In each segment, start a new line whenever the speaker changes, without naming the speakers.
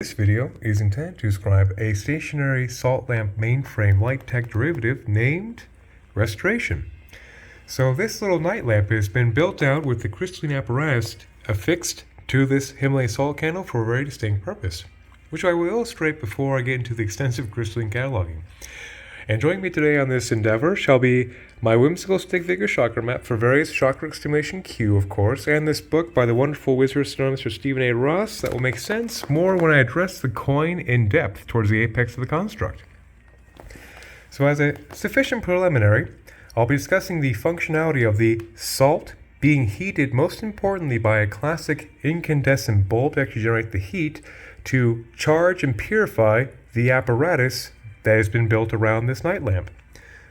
This video is intended to describe a stationary salt lamp mainframe light tech derivative named Restoration. So this little night lamp has been built out with the crystalline apparatus affixed to this Himalayan salt candle for a very distinct purpose, which I will illustrate before I get into the extensive crystalline cataloging. And joining me today on this endeavor shall be my whimsical stick figure chakra map for various chakra stimulation Q, of course, and this book by the wonderful wizard astronomer Stephen A. Ross that will make sense more when I address the coin in depth towards the apex of the construct. So as a sufficient preliminary, I'll be discussing the functionality of the salt being heated most importantly by a classic incandescent bulb to actually generate the heat to charge and purify the apparatus that has been built around this night lamp.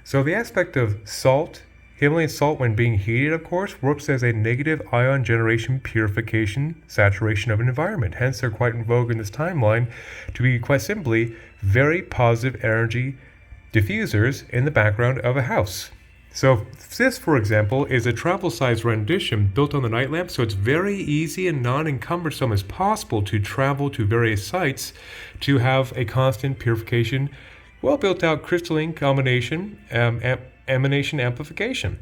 So the aspect of salt, Himalayan salt when being heated, of course, works as a negative ion generation, purification, saturation of an environment. Hence, they're quite in vogue in this timeline to be quite simply very positive energy diffusers in the background of a house. So this, for example, is a travel-sized rendition built on the night lamp, so it's very easy and non-encumbersome as possible to travel to various sites to have a constant purification, well-built-out crystalline combination, emanation amplification.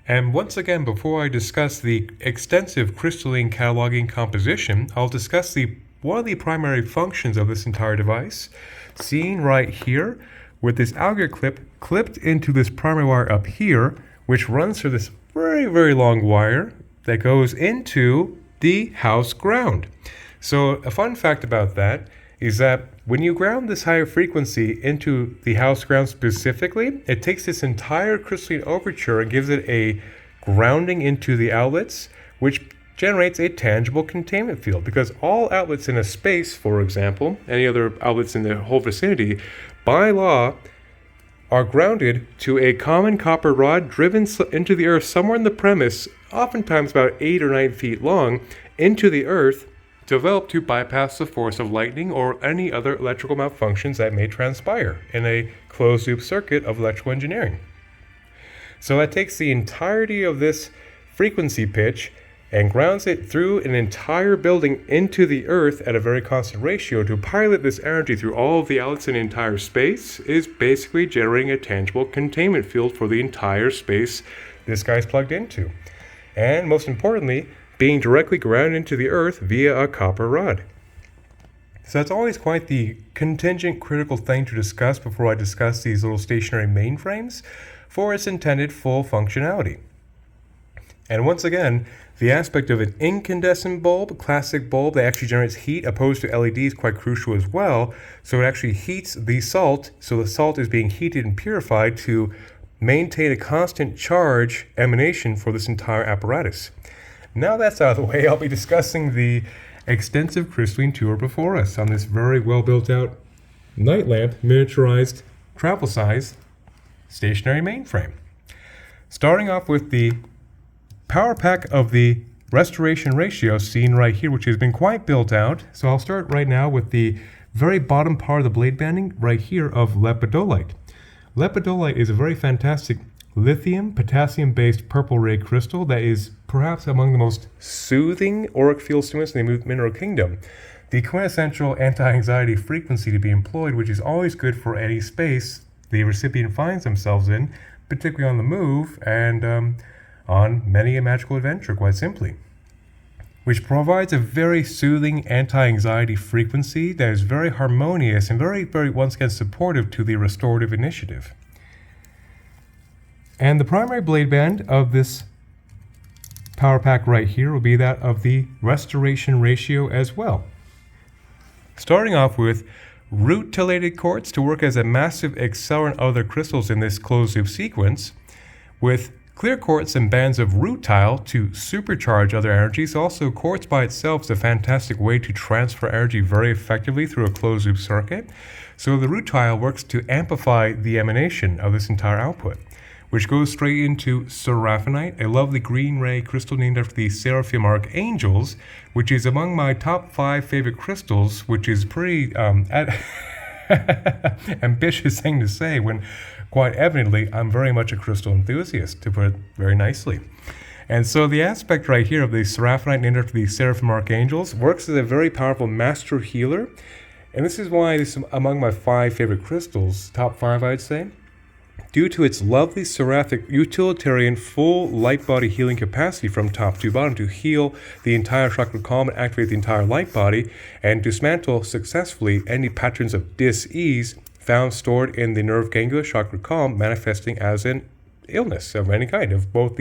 And once again, before I discuss the extensive crystalline cataloging composition, I'll discuss one of the primary functions of this entire device, seen right here, with this auger clip clipped into this primary wire up here, which runs through this very, very long wire that goes into the house ground. So a fun fact about that is that when you ground this higher frequency into the house ground specifically, it takes this entire crystalline overture and gives it a grounding into the outlets, which generates a tangible containment field, because all outlets in a space, for example, any other outlets in the whole vicinity, by law, are grounded to a common copper rod driven into the earth somewhere in the premise, oftentimes about 8 or 9 feet long, into the earth, developed to bypass the force of lightning or any other electrical malfunctions that may transpire in a closed-loop circuit of electrical engineering. So that takes the entirety of this frequency pitch and grounds it through an entire building into the earth at a very constant ratio to pilot this energy through all of the outlets in the entire space, is basically generating a tangible containment field for the entire space this guy's plugged into. And most importantly, being directly grounded into the earth via a copper rod. So that's always quite the contingent critical thing to discuss before I discuss these little stationary mainframes for its intended full functionality. And once again, the aspect of an incandescent bulb, classic bulb that actually generates heat opposed to LED is quite crucial as well. So it actually heats the salt, so the salt is being heated and purified to maintain a constant charge emanation for this entire apparatus. Now that's out of the way, I'll be discussing the extensive crystalline tour before us on this very well built out night lamp, miniaturized, travel size, stationary mainframe. Starting off with the power pack of the restoration ratio seen right here, which has been quite built out. So I'll start right now with the very bottom part of the blade banding right here of lepidolite. Lepidolite is a very fantastic lithium, potassium-based purple ray crystal that is perhaps among the most soothing auric field stimulants in the mineral kingdom. The quintessential anti-anxiety frequency to be employed, which is always good for any space the recipient finds themselves in, particularly on the move and on many a magical adventure, quite simply, which provides a very soothing anti-anxiety frequency that is very harmonious and very, very, once again, supportive to the restorative initiative. And the primary blade band of this power pack right here will be that of the restoration ratio as well. Starting off with root-talated quartz to work as a massive accelerant of other crystals in this closed-loop sequence, with clear quartz and bands of rutile to supercharge other energies. Also, quartz by itself is a fantastic way to transfer energy very effectively through a closed-loop circuit. So the rutile works to amplify the emanation of this entire output, which goes straight into seraphinite, a lovely green ray crystal named after the seraphim archangels, which is among my top 5 favorite crystals, which is pretty ambitious thing to say when quite evidently I'm very much a crystal enthusiast, to put it very nicely. And so the aspect right here of the Seraphinite named after the Seraphim Archangels works as a very powerful master healer. And this is why this is among my 5 favorite crystals, top 5 I'd say, due to its lovely seraphic, utilitarian, full light body healing capacity from top to bottom to heal the entire chakra column and activate the entire light body and dismantle successfully any patterns of dis-ease found stored in the nerve ganglia chakra column, manifesting as an illness of any kind, of both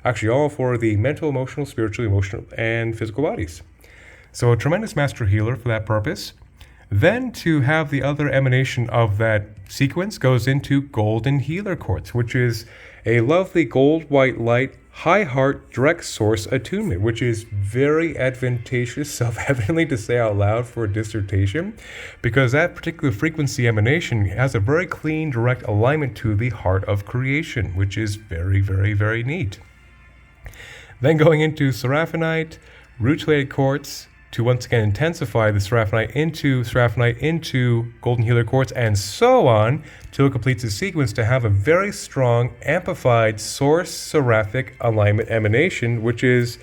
actually all for the mental, emotional, spiritual, emotional, and physical bodies. So a tremendous master healer for that purpose. Then to have the other emanation of that sequence goes into Golden Healer Quartz, which is a lovely gold white light, high heart, direct source attunement, which is very advantageous, self-evidently to say out loud for a dissertation, because that particular frequency emanation has a very clean, direct alignment to the heart of creation, which is very, very, very neat. Then going into Seraphinite, Rutilated Quartz, to once again intensify the Seraphinite into Golden Healer Quartz, and so on, till it completes the sequence to have a very strong, amplified source seraphic alignment emanation, which is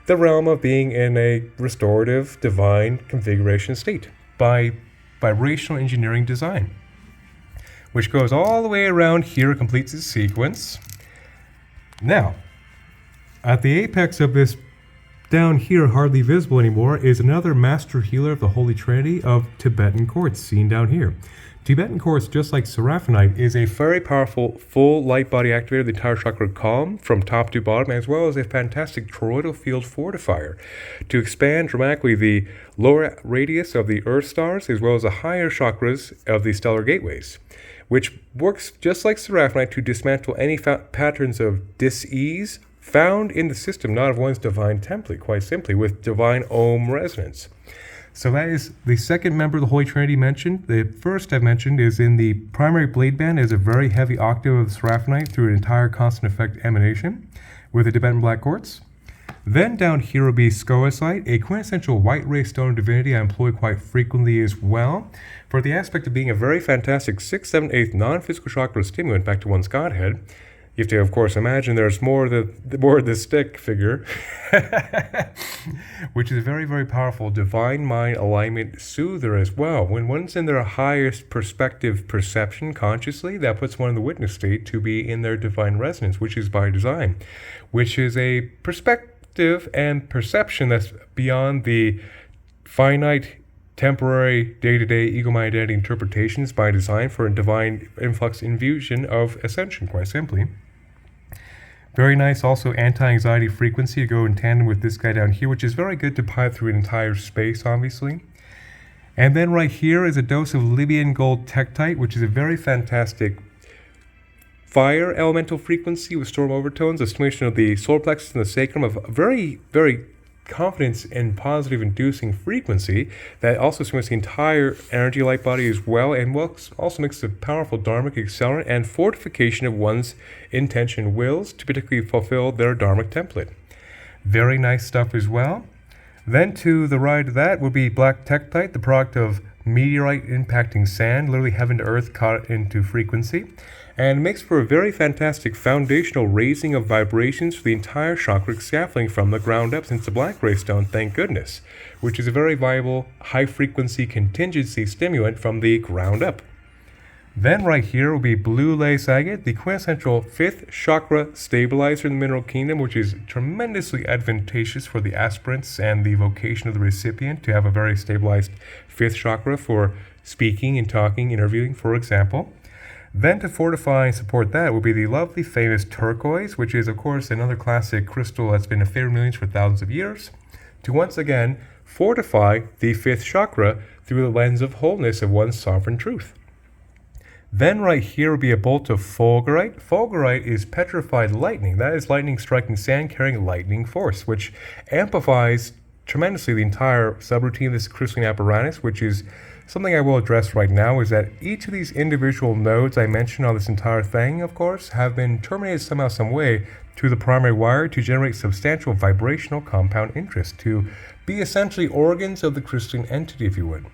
the realm of being in a restorative, divine configuration state by vibrational engineering design, which goes all the way around here, completes its sequence. Now, at the apex of this, down here, hardly visible anymore, is another master healer of the Holy Trinity of Tibetan Quartz, seen down here. Tibetan Quartz, just like Seraphinite, is a very powerful full light body activator of the entire chakra column from top to bottom, as well as a fantastic toroidal field fortifier to expand dramatically the lower radius of the Earth stars, as well as the higher chakras of the stellar gateways, which works just like Seraphinite to dismantle any patterns of dis-ease found in the system, not of one's divine template, quite simply, with divine Om resonance. So that is the second member of the Holy Trinity mentioned. The first I've mentioned is in the primary blade band as a very heavy octave of the Seraphinite through an entire constant effect emanation with the Tibetan black quartz. Then down here will be Scoicite, a quintessential white ray stone of divinity I employ quite frequently as well, for the aspect of being a very fantastic 6th, 7th, 8th non-physical chakra stimulant back to one's Godhead. You have to, of course, imagine there's more of the stick figure, which is a very, very powerful divine mind alignment soother as well. When one's in their highest perspective perception consciously, that puts one in the witness state to be in their divine resonance, which is by design, which is a perspective and perception that's beyond the finite, temporary, day-to-day ego-mind identity interpretations by design for a divine influx infusion of ascension, quite simply. Very nice, also anti-anxiety frequency to go in tandem with this guy down here, which is very good to pipe through an entire space, obviously. And then right here is a dose of Libyan gold tektite, which is a very fantastic fire elemental frequency with storm overtones, a stimulation of the solar plexus and the sacrum, of very, very confidence and positive inducing frequency that also stimulates the entire energy light body as well, and also makes a powerful dharmic accelerant and fortification of one's intention wills to particularly fulfill their dharmic template. Very nice stuff as well. Then to the right of that would be black tektite, the product of meteorite impacting sand, literally heaven to earth caught into frequency, and makes for a very fantastic foundational raising of vibrations for the entire chakra scaffolding from the ground up, since the black ray stone, thank goodness, which is a very viable high-frequency contingency stimulant from the ground up. Then right here will be blue lace agate, the quintessential 5th chakra stabilizer in the mineral kingdom, which is tremendously advantageous for the aspirants and the vocation of the recipient to have a very stabilized 5th chakra for speaking and talking, interviewing, for example. Then to fortify and support that will be the lovely famous turquoise, which is of course another classic crystal that's been a favorite of millions for thousands of years, to once again fortify the 5th chakra through the lens of wholeness of one's sovereign truth. Then right here will be a bolt of fulgurite. Fulgurite is petrified lightning. That is lightning striking sand carrying lightning force, which amplifies tremendously the entire subroutine of this crystalline apparatus, which is something I will address right now, is that each of these individual nodes I mentioned on this entire thing, of course, have been terminated somehow, some way to the primary wire to generate substantial vibrational compound interest, to be essentially organs of the crystalline entity, if you would.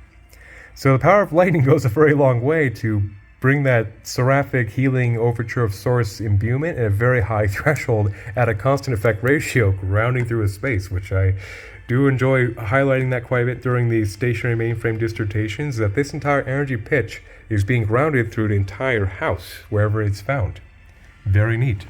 So the power of lightning goes a very long way to bring that seraphic healing overture of source imbuement at a very high threshold at a constant effect ratio, grounding through a space, which I do enjoy highlighting that quite a bit during the stationary mainframe dissertations, that this entire energy pitch is being grounded through the entire house, wherever it's found. Very neat.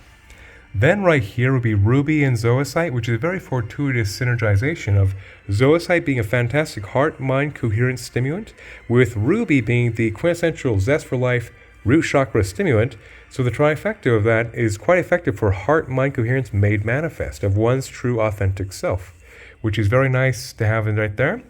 Then right here would be ruby and zoisite, which is a very fortuitous synergization of zoisite being a fantastic heart-mind coherence stimulant, with ruby being the quintessential zest for life root chakra stimulant. So the trifecta of that is quite effective for heart-mind coherence made manifest of one's true authentic self, which is very nice to have in right there.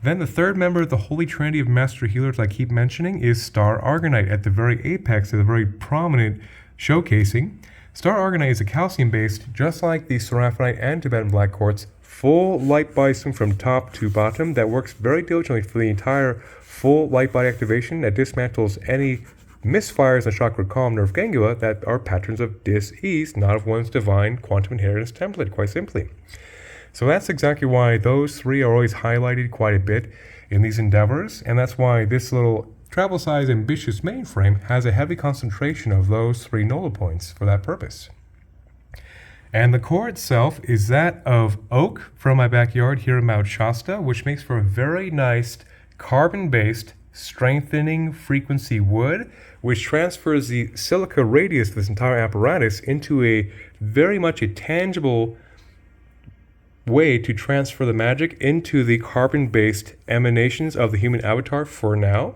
Then the third member of the Holy Trinity of Master Healers I keep mentioning is Star Argonite at the very apex of the very prominent showcasing. Star Argonite is a calcium-based, just like the Seraphinite and Tibetan Black Quartz, full light body system from top to bottom that works very diligently for the entire full light body activation that dismantles any misfires in the chakra column nerve ganglia that are patterns of dis-ease, not of one's divine quantum inheritance template, quite simply. So that's exactly why those three are always highlighted quite a bit in these endeavors, and that's why this little travel size ambitious mainframe has a heavy concentration of those three nodal points for that purpose. And the core itself is that of oak from my backyard here in Mount Shasta, which makes for a very nice carbon-based strengthening frequency wood, which transfers the silica radius of this entire apparatus into a very much a tangible way to transfer the magic into the carbon-based emanations of the human avatar for now.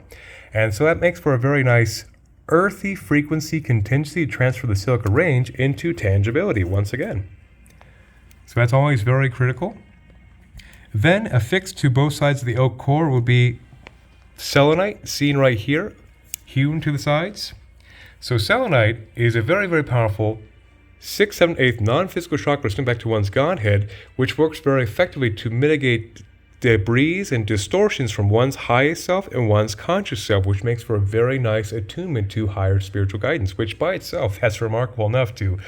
And so that makes for a very nice earthy frequency contingency to transfer the silica range into tangibility once again. So that's always very critical. Then affixed to both sides of the oak core will be selenite, seen right here, hewn to the sides. So selenite is a very, very powerful 6, 7, 8 non-physical chakra stimulating back to one's godhead, which works very effectively to mitigate debris and distortions from one's highest self and one's conscious self, which makes for a very nice attunement to higher spiritual guidance, which by itself, that's remarkable enough to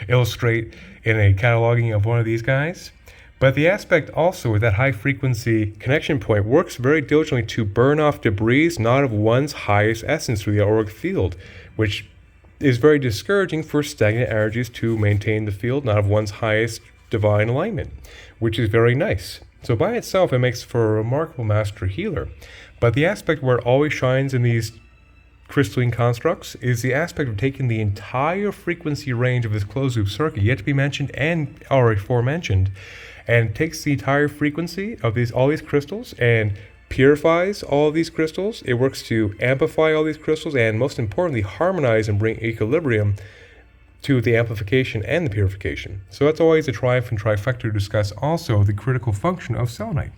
illustrate in a cataloging of one of these guys. But the aspect also with that high frequency connection point works very diligently to burn off debris not of one's highest essence through the auric field, which is very discouraging for stagnant energies to maintain the field, not of one's highest divine alignment, which is very nice. So by itself, it makes for a remarkable master healer. But the aspect where it always shines in these crystalline constructs is the aspect of taking the entire frequency range of this closed loop circuit, yet to be mentioned and already aforementioned, and takes the entire frequency of all these crystals and purifies all of these crystals. It works to amplify all these crystals and, most importantly, harmonize and bring equilibrium to the amplification and the purification. So that's always a triumph and trifecta to discuss also the critical function of selenite.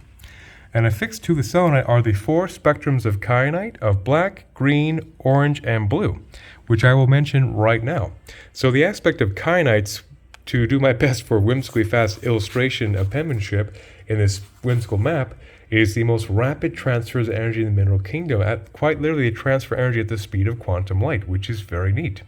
And affixed to the selenite are the 4 spectrums of kyanite of black, green, orange, and blue, which I will mention right now. So the aspect of kyanites, to do my best for whimsically fast illustration of penmanship in this whimsical map, is the most rapid transfers of energy in the mineral kingdom, at quite literally a transfer energy at the speed of quantum light, which is very neat.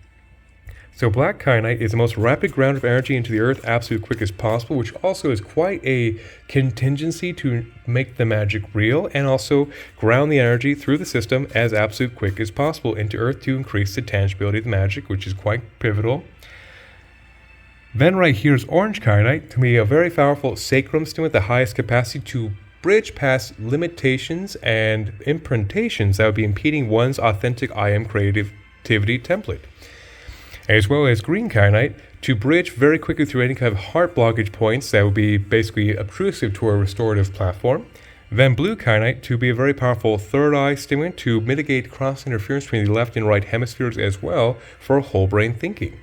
So black kyanite is the most rapid ground of energy into the earth absolute quick as possible, which also is quite a contingency to make the magic real and also ground the energy through the system as absolute quick as possible into earth to increase the tangibility of the magic, which is quite pivotal. Then right here is orange kyanite, to me a very powerful sacrum stimulant with the highest capacity to bridge past limitations and imprintations that would be impeding one's authentic I am creativity template. As well as green kyanite to bridge very quickly through any kind of heart blockage points that would be basically obtrusive to a restorative platform. Then blue kyanite to be a very powerful third eye stimulant to mitigate cross interference between the left and right hemispheres as well for whole brain thinking.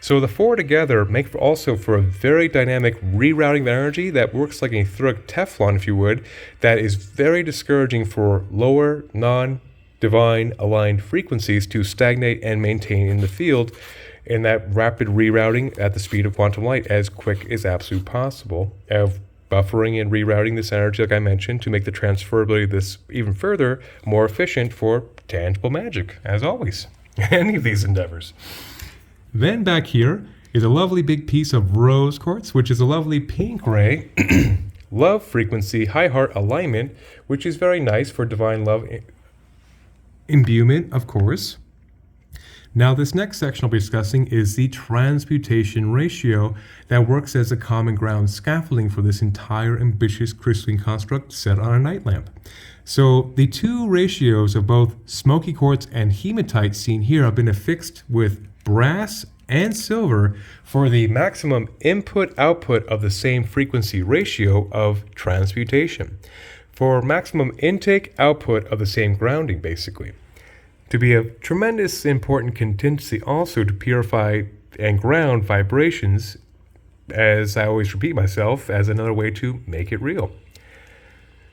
So the 4 together make also for a very dynamic rerouting of energy that works like an etheric Teflon, if you would, that is very discouraging for lower, non-divine aligned frequencies to stagnate and maintain in the field in that rapid rerouting at the speed of quantum light as quick as absolutely possible, of buffering and rerouting this energy, like I mentioned, to make the transferability of this even further more efficient for tangible magic, as always, any of these endeavors. Then back here is a lovely big piece of rose quartz, which is a lovely pink ray, love frequency, high heart alignment, which is very nice for divine love imbuement, of course. Now, this next section I'll be discussing is the transmutation ratio that works as a common ground scaffolding for this entire ambitious crystalline construct set on a night lamp. So the two ratios of both smoky quartz and hematite seen here have been affixed with brass and silver for the maximum input-output of the same frequency ratio of transmutation, for maximum intake-output of the same grounding, basically. To be a tremendous important contingency also to purify and ground vibrations, as I always repeat myself, as another way to make it real.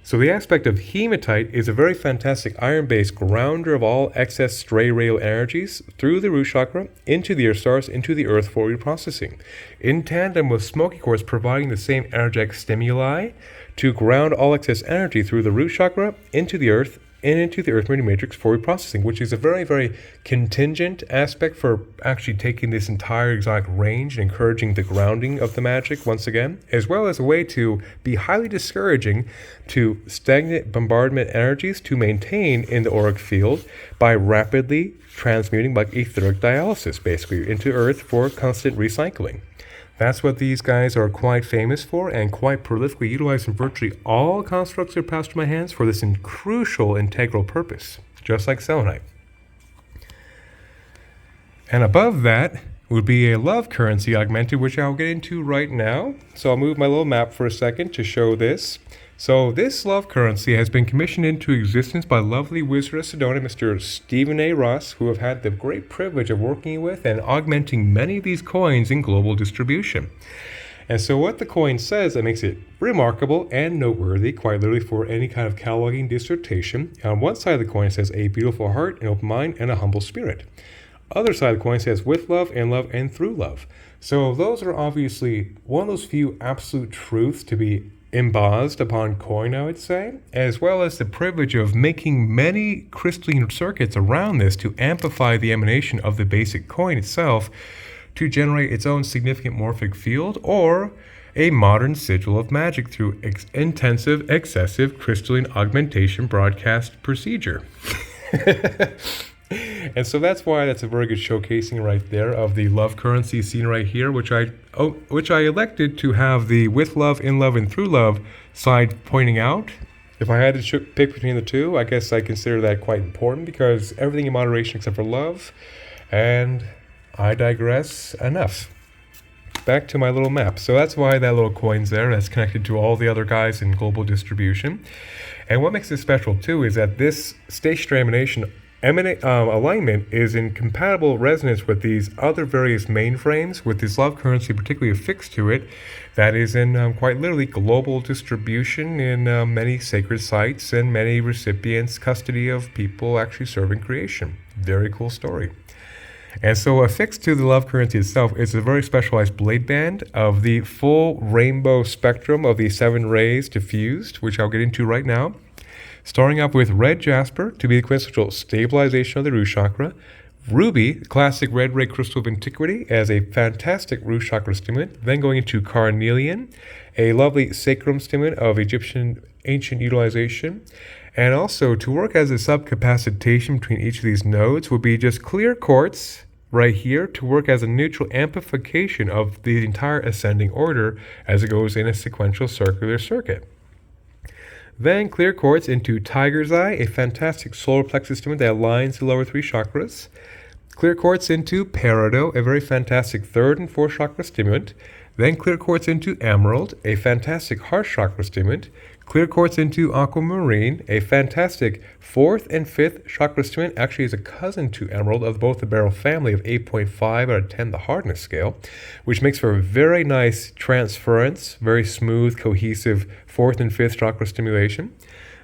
So the aspect of hematite is a very fantastic iron-based grounder of all excess stray radial energies through the root chakra, into the earth stars, into the earth for reprocessing, in tandem with smoky quartz providing the same energetic stimuli to ground all excess energy through the root chakra, into the earth, and into the earth meridian matrix for reprocessing, which is a very, very contingent aspect for actually taking this entire exotic range and encouraging the grounding of the magic once again, as well as a way to be highly discouraging to stagnant bombardment energies to maintain in the auric field by rapidly transmuting, like etheric dialysis, basically, into earth for constant recycling. That's what these guys are quite famous for and quite prolifically utilized in virtually all constructs that are passed through my hands for this crucial integral purpose, just like selenite. And above that would be a love currency augmented, which I'll get into right now. So I'll move my little map for a second to show this. So this love currency has been commissioned into existence by lovely Wizard of Sedona, Mr. Stephen A. Ross, who have had the great privilege of working with and augmenting many of these coins in global distribution. And so what the coin says that makes it remarkable and noteworthy, quite literally for any kind of cataloging dissertation. On one side of the coin it says a beautiful heart, an open mind, and a humble spirit. Other side of the coin says with love and through love. So those are obviously one of those few absolute truths to be embossed upon coin, I would say, as well as the privilege of making many crystalline circuits around this to amplify the emanation of the basic coin itself to generate its own significant morphic field or a modern sigil of magic through intensive, excessive crystalline augmentation broadcast procedure. And so that's why that's a very good showcasing right there of the love currency seen right here, which I elected to have the with love, in love, and through love side pointing out. If I had to pick between the two, I guess I consider that quite important because everything in moderation except for love. And I digress enough. Back to my little map. So that's why that little coin's there. That's connected to all the other guys in global distribution. And what makes this special too is that this stationary emanation alignment is in compatible resonance with these other various mainframes, with this love currency particularly affixed to it, that is in quite literally global distribution in many sacred sites and many recipients' custody of people actually serving creation. Very cool story. And so affixed to the love currency itself is a very specialized blade band of the full rainbow spectrum of the 7 rays diffused, which I'll get into right now. Starting up with red jasper to be the quintessential stabilization of the root chakra, ruby, classic red ray crystal of antiquity, as a fantastic root chakra stimulant, then going into carnelian, a lovely sacrum stimulant of Egyptian ancient utilization, and also to work as a subcapacitation between each of these nodes would be just clear quartz right here to work as a neutral amplification of the entire ascending order as it goes in a sequential circular circuit. Then clear quartz into tiger's eye, a fantastic solar plexus stimulant that aligns the lower 3 chakras. Clear quartz into peridot, a very fantastic 3rd and 4th chakra stimulant. Then clear quartz into emerald, a fantastic heart chakra stimulant. Clear quartz into aquamarine, a fantastic 4th and 5th chakra stimulant, actually is a cousin to emerald of both the beryl family of 8.5 out of 10, the hardness scale, which makes for a very nice transference, very smooth, cohesive 4th and 5th chakra stimulation.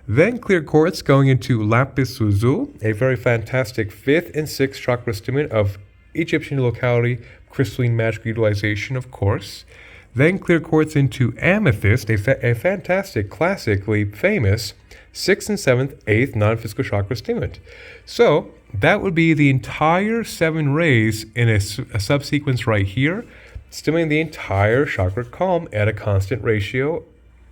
Then clear quartz going into lapis lazuli, a very fantastic 5th and 6th chakra stimulant of Egyptian locality, crystalline magic utilization, of course. Then clear quartz into amethyst, a fantastic, classically famous 6th and 7th, 8th non-physical chakra stimulant. So that would be the entire 7 rays in a subsequence right here, stimulating the entire chakra column at a constant ratio.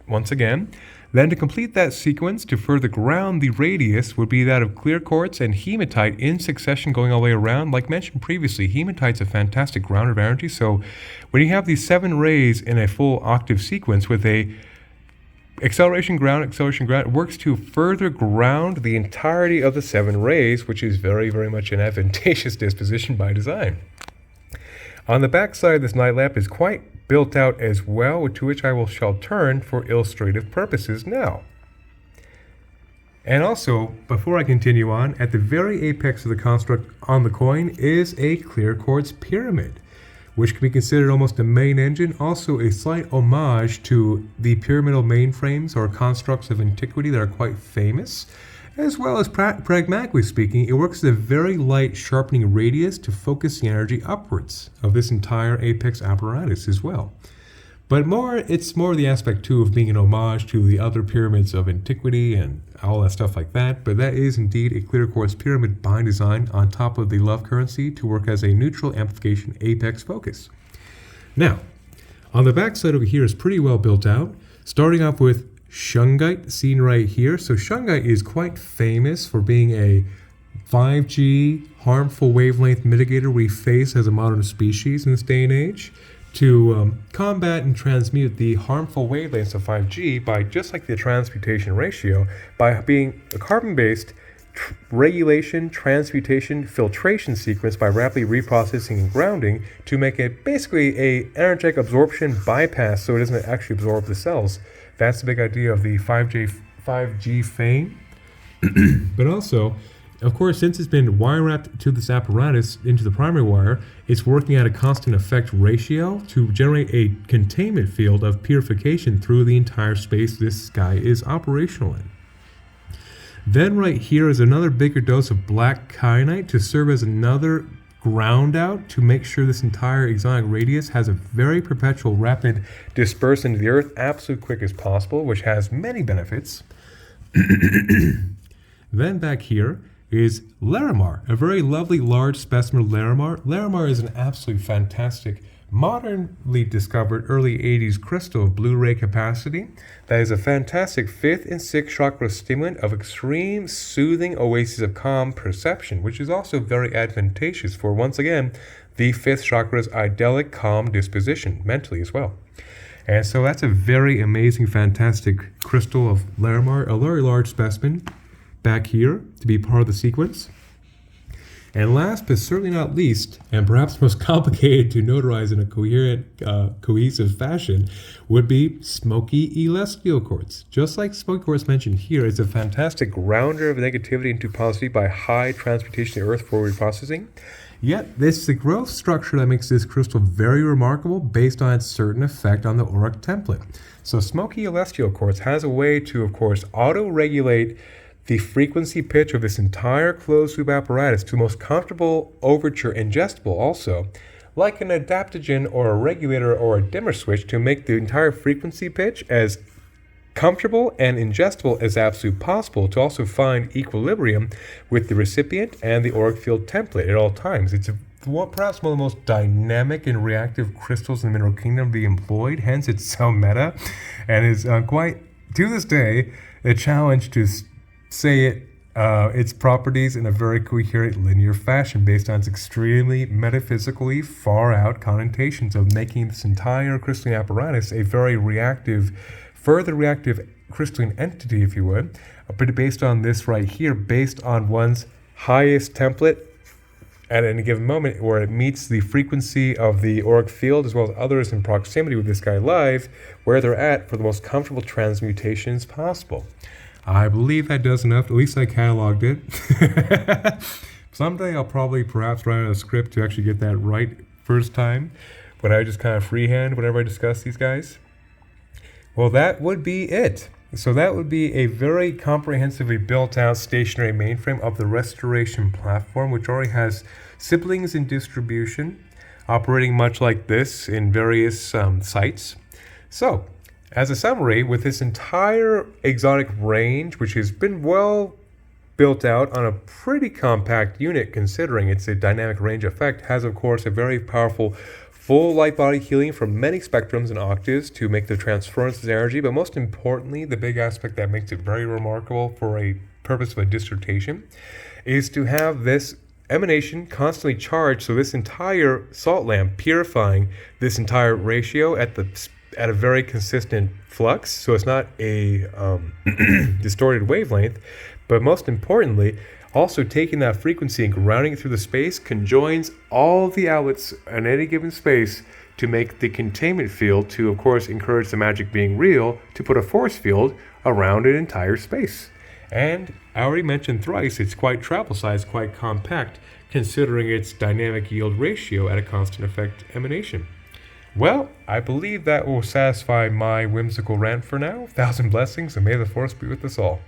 Once again, Then to complete that sequence, to further ground the radius, would be that of clear quartz and hematite in succession going all the way around. Like mentioned previously, hematite's a fantastic grounder of energy. So when you have these 7 rays in a full octave sequence with a acceleration, ground, it works to further ground the entirety of the 7 rays, which is very, very much an advantageous disposition by design. On the back side, this night lamp is quite built out as well, to which I shall turn for illustrative purposes now. And also, before I continue on, at the very apex of the construct on the coin is a clear quartz pyramid, which can be considered almost a main engine, also a slight homage to the pyramidal mainframes or constructs of antiquity that are quite famous. As well as pragmatically speaking, it works as a very light sharpening radius to focus the energy upwards of this entire apex apparatus as well. But it's more the aspect too of being an homage to the other pyramids of antiquity and all that stuff like that. But that is indeed a clear quartz pyramid by design on top of the love currency to work as a neutral amplification apex focus. Now, on the back side over here is pretty well built out, starting off with shungite seen right here. So shungite is quite famous for being a 5G harmful wavelength mitigator we face as a modern species in this day and age to combat and transmute the harmful wavelengths of 5G by, just like the transmutation ratio, by being a carbon-based regulation, transmutation, filtration sequence by rapidly reprocessing and grounding to make it basically a energetic absorption bypass so it doesn't actually absorb the cells. That's the big idea of the 5G fame. But also, of course, since it's been wire wrapped to this apparatus into the primary wire, it's working at a constant effect ratio to generate a containment field of purification through the entire space this guy is operational in. Then right here is another bigger dose of black kyanite to serve as another ground out to make sure this entire exonic radius has a very perpetual rapid dispersion into the earth absolutely quick as possible, which has many benefits. Then back here is Larimar, a very lovely large specimen of Larimar. Larimar is an absolutely fantastic, modernly discovered early 80s crystal of Blu-ray capacity that is a fantastic 5th and 6th chakra stimulant of extreme soothing oases of calm perception, which is also very advantageous for, once again, the 5th chakra's idyllic calm disposition, mentally as well. And so that's a very amazing, fantastic crystal of Larimar, a very large specimen back here to be part of the sequence. And last but certainly not least, and perhaps most complicated to notarize in a coherent, cohesive fashion, would be smoky celestial quartz. Just like smoky quartz mentioned here, it's a fantastic grounder of negativity into positivity by high transmutation to earth for reprocessing. Yet, it's the growth structure that makes this crystal very remarkable based on its certain effect on the auric template. So smoky celestial quartz has a way to, of course, auto-regulate the frequency pitch of this entire closed-loop apparatus to the most comfortable overture ingestible also, like an adaptogen or a regulator or a dimmer switch to make the entire frequency pitch as comfortable and ingestible as absolutely possible to also find equilibrium with the recipient and the auric field template at all times. It's perhaps one of the most dynamic and reactive crystals in the mineral kingdom to be employed, hence it's so meta, and is quite, to this day, a challenge to say its properties in a very coherent linear fashion based on its extremely metaphysically far out connotations of making this entire crystalline apparatus a very reactive, further reactive crystalline entity, if you would, but based on this right here, based on one's highest template at any given moment where it meets the frequency of the auric field as well as others in proximity with this guy live, where they're at for the most comfortable transmutations possible. I believe that does enough. At least I cataloged it. Someday I'll probably perhaps write out a script to actually get that right first time, but I just kind of freehand whenever I discuss these guys. Well, that would be it. So that would be a very comprehensively built out stationary mainframe of the Restoration platform, which already has siblings in distribution, operating much like this in various sites. So, as a summary, with this entire exotic range, which has been well built out on a pretty compact unit considering it's a dynamic range effect, has of course a very powerful full light body healing from many spectrums and octaves to make the transference of energy, but most importantly, the big aspect that makes it very remarkable for a purpose of a dissertation is to have this emanation constantly charged, so this entire salt lamp purifying this entire ratio at a very consistent flux, so it's not a distorted wavelength, but most importantly, also taking that frequency and grounding it through the space conjoins all the outlets in any given space to make the containment field to, of course, encourage the magic being real, to put a force field around an entire space. And I already mentioned thrice, it's quite travel sized, quite compact, considering its dynamic yield ratio at a constant effect emanation. Well, I believe that will satisfy my whimsical rant for now. 1,000 blessings, and may the force be with us all.